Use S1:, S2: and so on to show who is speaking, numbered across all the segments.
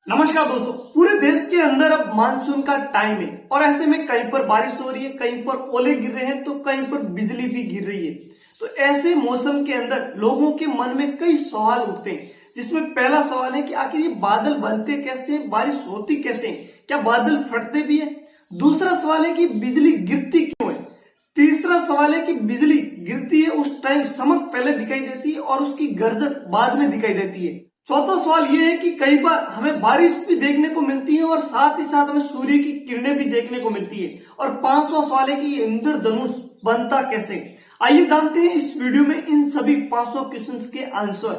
S1: नमस्कार दोस्तों, पूरे देश के अंदर अब मानसून का टाइम है और ऐसे में कहीं पर बारिश हो रही है, कहीं पर ओले गिर रहे हैं तो कहीं पर बिजली भी गिर रही है। तो ऐसे मौसम के अंदर लोगों के मन में कई सवाल उठते हैं, जिसमें पहला सवाल है कि आखिर ये बादल बनते कैसे, बारिश होती कैसे, क्या बादल फटते भी है। दूसरा सवाल है कि बिजली गिरती क्यों है। तीसरा सवाल है कि बिजली गिरती है उस टाइम चमक पहले दिखाई देती है और उसकी गर्जन बाद में दिखाई देती है। चौथा सवाल यह है कि कई बार हमें बारिश भी देखने को मिलती है और साथ ही साथ हमें सूर्य की किरणें भी देखने को मिलती है। और पांचवा सवाल है कि इंद्रधनुष बनता कैसे। आइए जानते हैं इस वीडियो में इन सभी पांचों क्वेश्चंस के आंसर।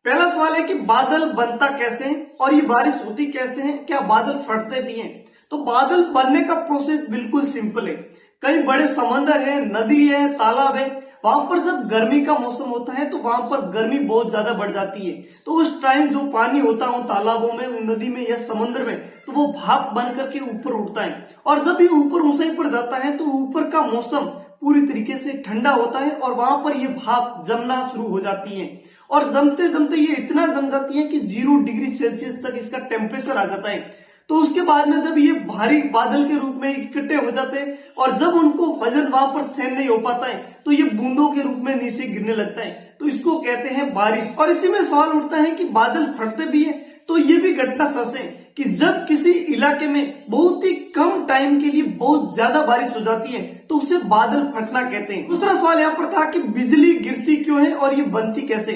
S1: पहला सवाल है कि बादल बनता कैसे और ये बारिश होती कैसे है, क्या बादल फटते भी हैं। तो बादल बनने का प्रोसेस बिल्कुल सिंपल है। कई बड़े समंदर है, नदी है, तालाब है, वहां पर जब गर्मी का मौसम होता है तो वहां पर गर्मी बहुत ज्यादा बढ़ जाती है। तो उस टाइम जो पानी होता है उन तालाबों में, उन नदी में या समुद्र में, तो वो भाप बन करके ऊपर उठता है। और जब ये ऊपर ऊंचाई पर जाता है तो ऊपर का मौसम पूरी तरीके से ठंडा होता है और वहां पर ये भाप जमना शुरू हो जाती है। और जमते जमते ये इतना जम जाती है कि 0 डिग्री सेल्सियस तक इसका टेम्परेचर आ जाता है। तो उसके बाद में जब ये भारी बादल के रूप में इकट्ठे हो जाते हैं और जब उनको वजन वहां पर सहन नहीं हो पाता है तो ये बूंदों के रूप में नीचे गिरने लगता है, तो इसको कहते हैं बारिश। और इसी में सवाल उठता है कि बादल फटते भी है। तो ये भी घटना सच है कि जब किसी इलाके में बहुत ही कम टाइम के लिए बहुत ज्यादा बारिश हो जाती है तो उसे बादल फटना कहते हैं। दूसरा सवाल यहाँ पर था कि बिजली गिरती क्यों है और ये बनती कैसे।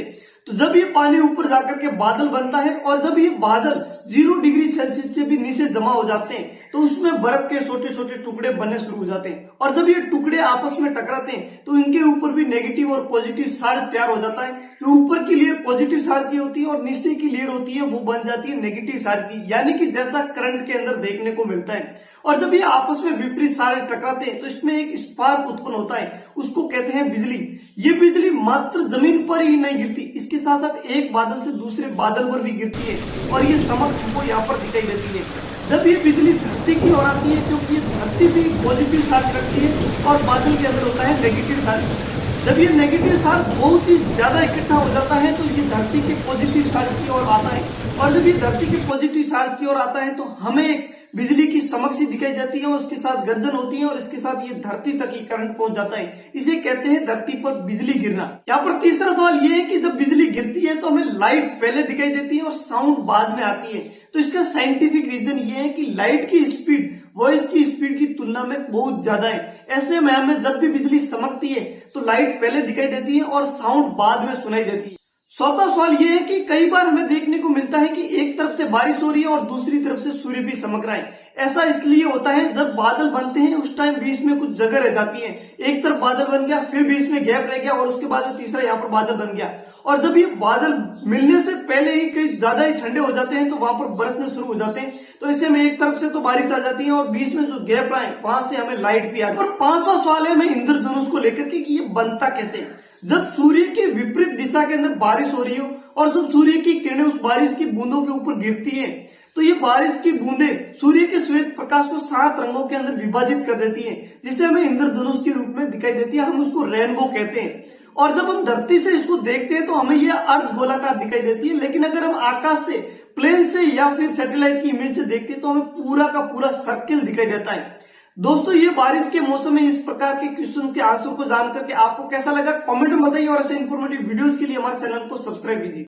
S1: तो जब ये पानी ऊपर जाकर के बादल बनता है और जब ये बादल 0 डिग्री सेल्सियस से भी नीचे जमा हो जाते हैं तो उसमें बर्फ के छोटे छोटे टुकड़े बनने शुरू हो जाते हैं। और जब ये टुकड़े आपस में टकराते हैं तो इनके ऊपर भी नेगेटिव और पॉजिटिव चार्ज तैयार हो जाता है। जो ऊपर की लेयर पॉजिटिव चार्ज की होती है और नीचे की लेयर होती है वो बन जाती है नेगेटिव चार्ज की, यानी कि जैसा करंट के अंदर देखने को मिलता है। और जब ये आपस में विपरीत चार्ज टकराते हैं तो इसमें एक स्पार्क उत्पन्न होता है, उसको कहते हैं बिजली। ये बिजली मात्र जमीन पर ही नहीं गिरती, इसके साथ साथ एक बादल से दूसरे बादल पर भी गिरती है और ये चमक हमको यहाँ पर दिखाई देती है। जब ये बिजली धरती की ओर आती है, क्योंकि ये धरती भी पॉजिटिव चार्ज रखती है और बादल के अंदर होता है नेगेटिव चार्ज। जब ये नेगेटिव चार्ज बहुत ही ज्यादा इकट्ठा हो जाता है तो ये धरती के पॉजिटिव चार्ज की ओर आता है। और जब ये धरती के पॉजिटिव चार्ज की ओर आता है तो हमें बिजली की चमक सी दिखाई जाती है और उसके साथ गर्जन होती है और इसके साथ ये धरती तक ही करंट पहुंच जाता है। इसे कहते हैं धरती पर बिजली गिरना। यहाँ पर तीसरा सवाल ये है कि जब बिजली गिरती है तो हमें लाइट पहले दिखाई देती है और साउंड बाद में आती है। तो इसका साइंटिफिक रीजन ये है कि लाइट की स्पीड वॉइस की स्पीड की तुलना में बहुत ज्यादा है। ऐसे में हमें जब भी बिजली चमकती है तो लाइट पहले दिखाई देती है और साउंड बाद में सुनाई देती है। चौथा सवाल यह है कि कई बार हमें देखने को मिलता है कि एक तरफ से बारिश हो रही है और दूसरी तरफ से सूर्य भी चमक रहा है। ऐसा इसलिए होता है जब बादल बनते हैं उस टाइम बीच में कुछ जगह रह जाती है। एक तरफ बादल बन गया, फिर बीच में गैप रह गया और उसके बाद में तीसरा यहाँ पर बादल बन गया। और जब ये बादल मिलने से पहले ही कई ज्यादा ही ठंडे हो जाते हैं तो वहां पर बरसने शुरू हो जाते हैं। तो ऐसे में एक तरफ से तो बारिश आ जाती है और बीच में जो गैप रहा है वहां से हमें लाइट भी आती है। और पांचवा सवाल है हमें इंद्रधनुष को लेकर के कि ये बनता कैसे। जब सूर्य की विपरीत दिशा के अंदर बारिश हो रही हो और जब सूर्य की किरणें उस बारिश की बूंदों के ऊपर गिरती है तो ये बारिश की बूंदें सूर्य के श्वेत प्रकाश को 7 रंगों के अंदर विभाजित कर देती हैं, जिसे हमें इंद्रधनुष के रूप में दिखाई देती है। हम उसको रेनबो कहते हैं। और जब हम धरती से इसको देखते हैं तो हमें यह अर्ध गोलाकार दिखाई देती है, लेकिन अगर हम आकाश से, प्लेन से या फिर सैटेलाइट की इमेज से देखते हैं तो हमें पूरा का पूरा सर्किल दिखाई देता है। दोस्तों, ये बारिश के मौसम में इस प्रकार के क्वेश्चन के आंसर को जानकर के आपको कैसा लगा कमेंट में बताइए और ऐसे इन्फॉर्मेटिव वीडियोस के लिए हमारे चैनल को सब्सक्राइब कीजिए।